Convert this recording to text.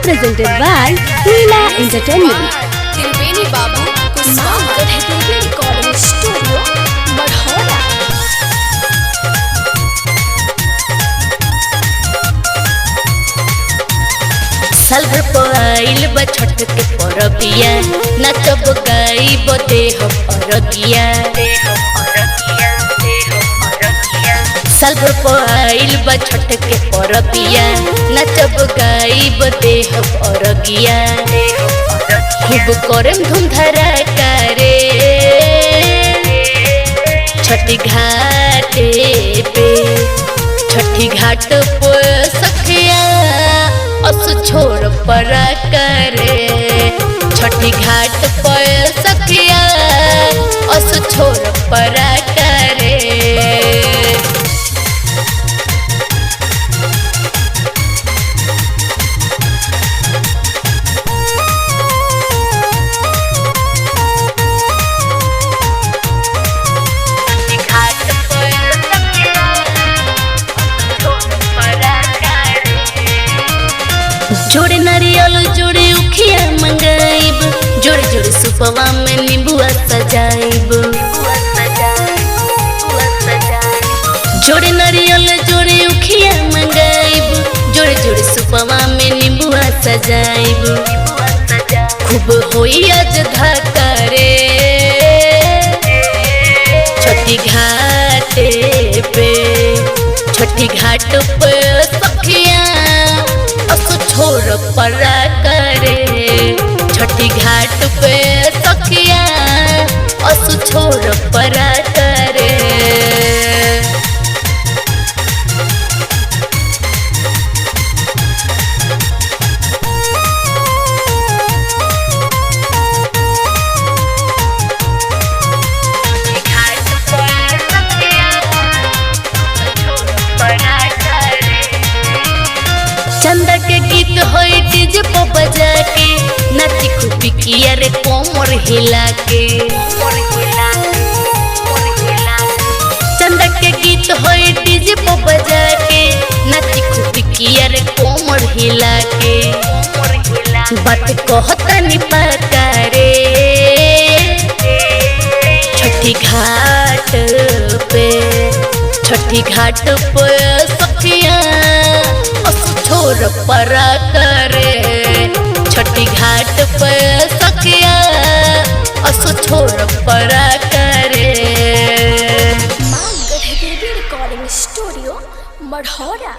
presented by Leela Entertainment. त्रिवेणी बाबू कुशवाहा त्रिवेणी recording studio Marhaura. साल भर पआइल बा छठ के परबिया नाचब गाइब देह परगिया। साल भर पआइल बा छठ के परबिया नाचब गाइब देह परगिया। खूब करम धूम धड़ाका रे छठी घाटे पे छठी घाट पे सखिया अस छोड़ परा करे छठी घाट पर सखिया अस छोड़ परा करे। जोड़े नारियल जोड़े उखिया मंगाइब जोड़े जोड़े सुपवा में नींबुआ सजाइब। जोड़े नारियल जोड़े उखिया मंगाइब जोड़े जोड़े सुपवा में नींबुआ सजाइब। खूब होई आज धक्का रे छठी घाटे पे छठी घाट पे सखिया छोड़ परा करे छठी घाट पे सखिया असु छोड़ परा करे। चंदा के गीत होई डीजे पे बजा के नाची खूबी किया रे कोमर हिला के। चंदा के गीत होई डीजे पे बजा के नाची खूबी किया रे कोमर हिला के। बात कहता नि पका रे छठी घाट पे सखिया छोड़ परा करे छठी घाट पे सखिया असु छोड़ परा करे। मां गढ़ देवी रिकॉर्डिंग स्टूडियो मढ़ौरा।